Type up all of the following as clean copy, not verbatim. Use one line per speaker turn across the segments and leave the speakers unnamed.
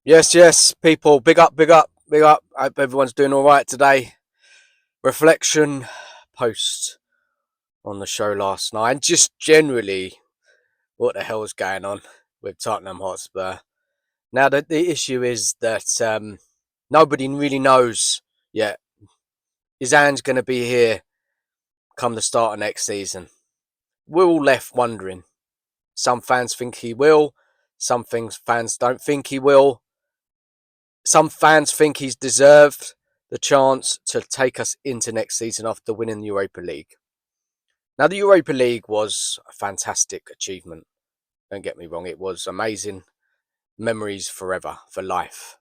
Yes, people. Big up, big up, big up. I hope everyone's doing all right today. Reflection post on the show last night, and just generally, what the hell is going on with Tottenham Hotspur? Now, the issue is that nobody really knows yet. Is Ange going to be here come the start of next season? We're all left wondering. Some fans think he will. Some things fans don't think he will. Some fans think he's deserved the chance to take us into next season after winning the Europa League. Now, the Europa League was a fantastic achievement. Don't get me wrong, it was amazing. Memories forever, for life.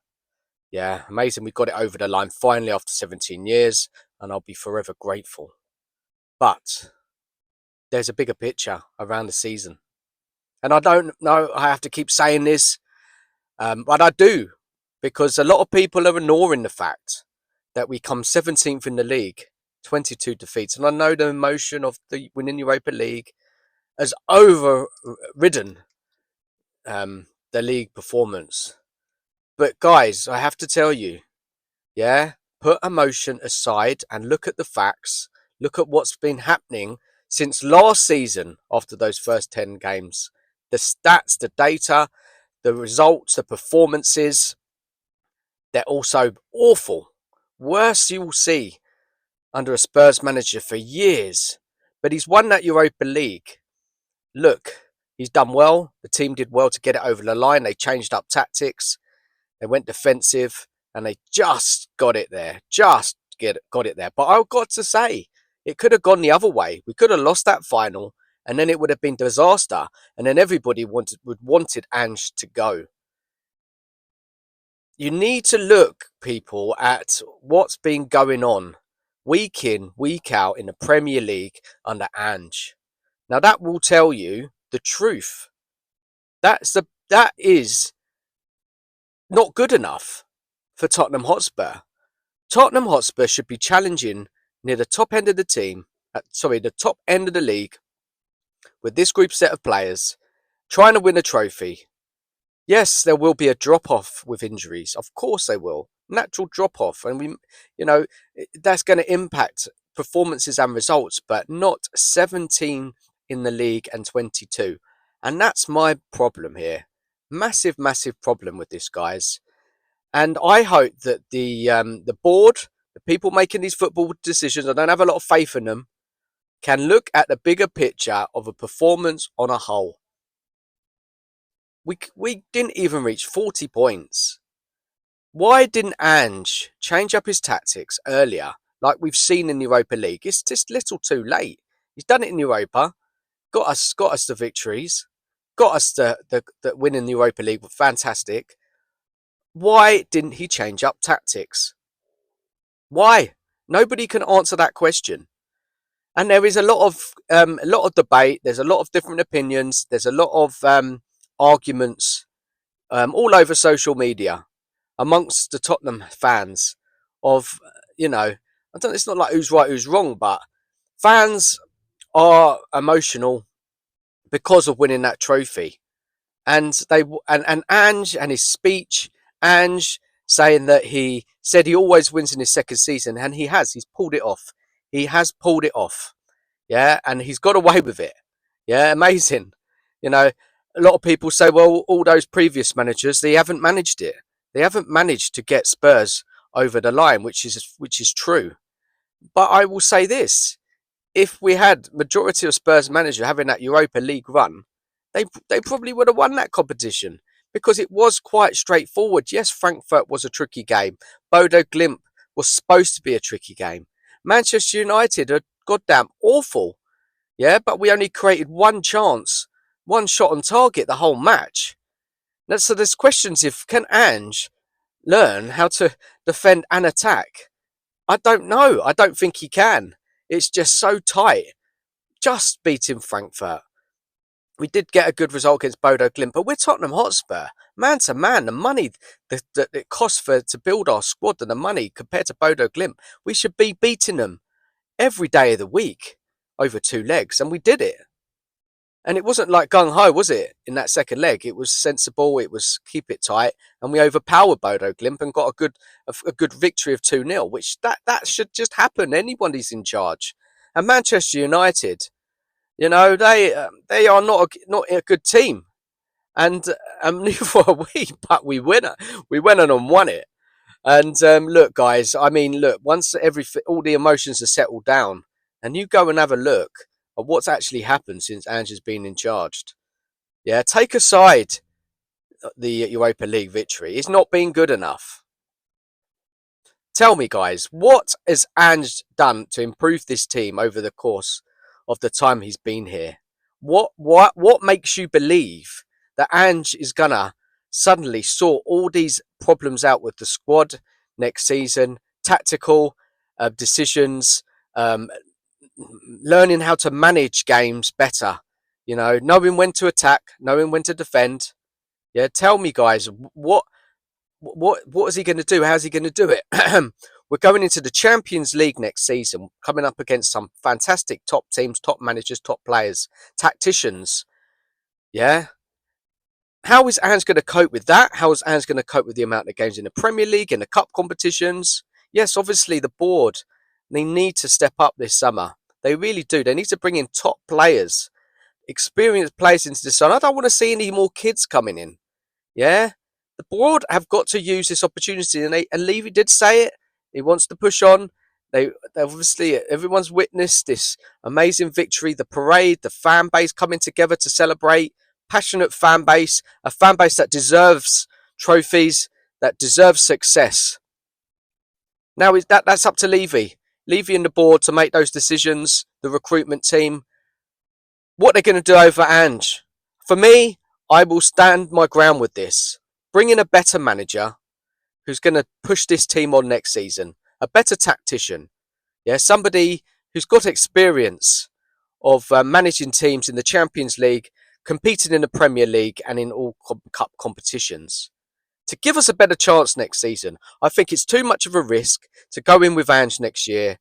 Yeah, amazing. We got it over the line finally after 17 years, and I'll be forever grateful. But there's a bigger picture around the season. And I don't know, I have to keep saying this, but I do, because a lot of people are ignoring the fact that we come 17th in the league, 22 defeats. And I know the emotion of the winning Europa League has overridden the league performance. But guys, I have to tell you, yeah, put emotion aside and look at the facts. Look at what's been happening since last season after those first 10 games. The stats, the data, the results, the performances, they're also awful. Worst you will see under a Spurs manager for years. But he's won that Europa League. Look, he's done well. The team did well to get it over the line. They changed up tactics. They went defensive and they just got it there. Got it there. But I've got to say, it could have gone the other way. We could have lost that final and then it would have been disaster. And then everybody wanted Ange to go. You need to look, people, at what's been going on week in, week out in the Premier League under Ange. Now that will tell you the truth. That is not good enough for Tottenham Hotspur. Tottenham Hotspur should be challenging near the top end of the the top end of the league with this group set of players, trying to win a trophy. Yes, there will be a drop off with injuries. Of course, they will. Natural drop off, and that's going to impact performances and results, but not 17 in the league and 22. And that's my problem here. Massive, massive problem with this, guys. And I hope that the board, the people making these football decisions, I don't have a lot of faith in them, can look at the bigger picture of a performance on a whole. We didn't even reach 40 points. Why didn't Ange change up his tactics earlier, like we've seen in the Europa League? It's just a little too late. He's done it in Europa, got us the victories, got us the win in the Europa League, fantastic. Why didn't he change up tactics? Why? Nobody can answer that question. And there is a lot of debate. There's a lot of different opinions. There's a lot of arguments all over social media amongst the Tottenham fans of, I don't. It's not like who's right, who's wrong, but fans are emotional because of winning that trophy, and and Ange and his speech, Ange saying that he said he always wins in his second season, and he has. He's pulled it off. He has pulled it off. Yeah, and he's got away with it. Yeah, amazing. You know, a lot of people say, well, all those previous managers, they haven't managed it. They haven't managed to get Spurs over the line, which is true. But I will say this: if we had majority of Spurs manager having that Europa League run, they probably would have won that competition because it was quite straightforward. Yes, Frankfurt was a tricky game. Bodo Glimt was supposed to be a tricky game. Manchester United are goddamn awful. Yeah, but we only created one chance, one shot on target the whole match. So there's questions if can Ange learn how to defend and attack? I don't know. I don't think he can. It's just so tight. Just beating Frankfurt. We did get a good result against Bodo Glimt, but we're Tottenham Hotspur. Man to man, the money that it costs to build our squad and the money compared to Bodo Glimt, we should be beating them every day of the week over two legs, and we did it. And it wasn't like gung ho, was it? In that second leg, it was sensible. It was keep it tight, and we overpowered Bodo Glimp and got a good victory of 2-0. Which that should just happen. Anybody's in charge. And Manchester United, you know, they are not a good team, and neither are we. But we went on and won it. And look, guys, I mean, look, once all the emotions are settled down, and you go and have a look at what's actually happened since Ange has been in charge. Yeah, take aside the Europa League victory. It's not been good enough. Tell me, guys, what has Ange done to improve this team over the course of the time he's been here? What makes you believe that Ange is gonna suddenly sort all these problems out with the squad next season? Tactical decisions, learning how to manage games better. You know, knowing when to attack, knowing when to defend. Yeah, tell me, guys, what is he going to do? How's he going to do it? We're going into the Champions League next season, coming up against some fantastic top teams, top managers, top players, tacticians. Yeah. How is Ange going to cope with that? How is Ange going to cope with the amount of games in the Premier League, in the cup competitions? Yes, obviously the board, they need to step up this summer. They really do. They need to bring in top players, experienced players into the side. I don't want to see any more kids coming in. Yeah, the board have got to use this opportunity, and Levy did say it. He wants to push on. They obviously everyone's witnessed this amazing victory, the parade, the fan base coming together to celebrate. Passionate fan base, a fan base that deserves trophies, that deserves success. Now that's up to Levy and the board to make those decisions. The recruitment team, what they're going to do over Ange. For me, I will stand my ground with this. Bring in a better manager who's going to push this team on next season. A better tactician. Yeah, somebody who's got experience of managing teams in the Champions League, competing in the Premier League and in all cup competitions. To give us a better chance next season. I think it's too much of a risk to go in with Ange next year.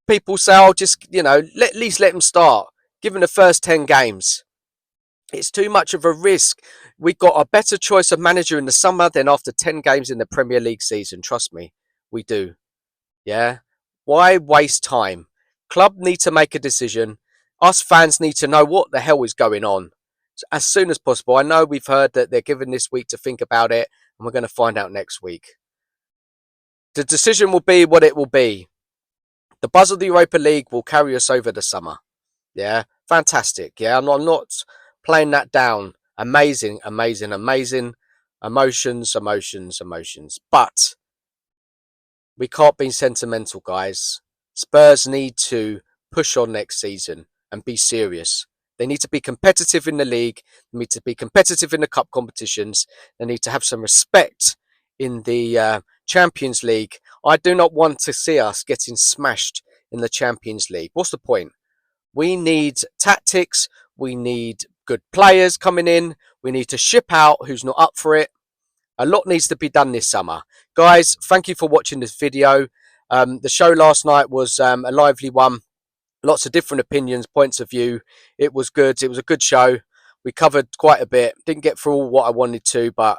People say, "I'll just, at least let him start. Give him the first 10 games." It's too much of a risk. We got a better choice of manager in the summer than after 10 games in the Premier League season. Trust me, we do. Yeah? Why waste time? Club need to make a decision. Us fans need to know what the hell is going on as soon as possible. I know we've heard that they're given this week to think about it, and we're going to find out next week. The decision will be what it will be. The buzz of the Europa League will carry us over the summer. Yeah, fantastic. Yeah, I'm not playing that down. Amazing, amazing, amazing. Emotions, emotions, emotions. But we can't be sentimental, guys. Spurs need to push on next season and be serious. They need to be competitive in the league. They need to be competitive in the cup competitions. They need to have some respect in the Champions League. I do not want to see us getting smashed in the Champions League. What's the point? We need tactics. We need good players coming in. We need to ship out who's not up for it. A lot needs to be done this summer. Guys, thank you for watching this video. The show last night was a lively one. Lots of different opinions, points of view. It was good. It was a good show. We covered quite a bit. Didn't get through all what I wanted to, but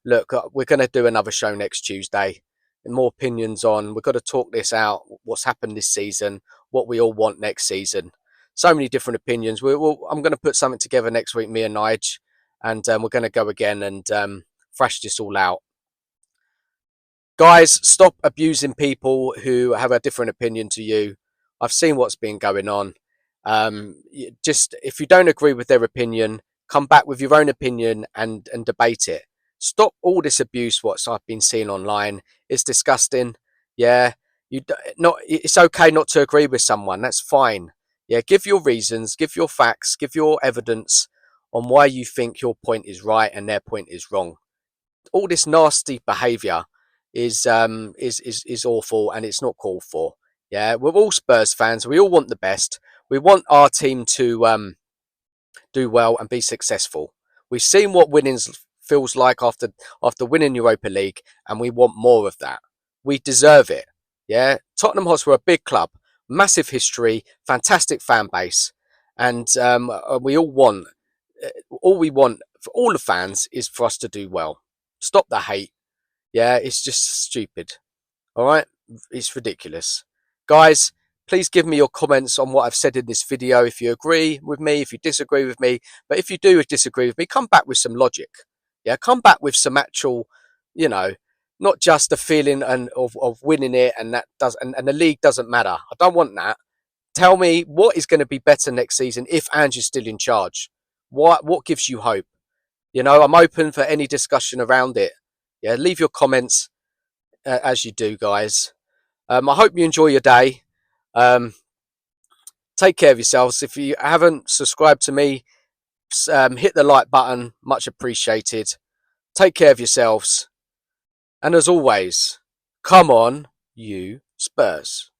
look, we're going to do another show next Tuesday. More opinions on. We've got to talk this out. What's happened this season? What we all want next season. So many different opinions. I'm going to put something together next week, me and Nige, and we're going to go again and thrash this all out. Guys, stop abusing people who have a different opinion to you. I've seen what's been going on. Just if you don't agree with their opinion, come back with your own opinion and debate it. Stop all this abuse. What I've been seeing online, it's disgusting. Yeah, it's okay not to agree with someone. That's fine. Yeah, give your reasons, give your facts, give your evidence on why you think your point is right and their point is wrong. All this nasty behaviour is awful and it's not called for. Yeah, we're all Spurs fans. We all want the best. We want our team to do well and be successful. We've seen what winning feels like after winning Europa League, and we want more of that. We deserve it. Yeah, Tottenham Hotspur are a big club, massive history, fantastic fan base, And we all we want for all the fans is for us to do well. Stop the hate. Yeah, it's just stupid. All right, it's ridiculous, guys. Please give me your comments on what I've said in this video. If you agree with me, if you disagree with me, but if you do disagree with me, come back with some logic. Yeah, come back with some actual, you know, not just the feeling and of winning it, and that does and the league doesn't matter. I don't want that. Tell me what is going to be better next season if Andrew's still in charge. What gives you hope? You know, I'm open for any discussion around it. Yeah, leave your comments as you do, guys. I hope you enjoy your day. Um, take care of yourselves. If you haven't subscribed to me, hit the like button. Much appreciated. Take care of yourselves. And as always, come on, you Spurs.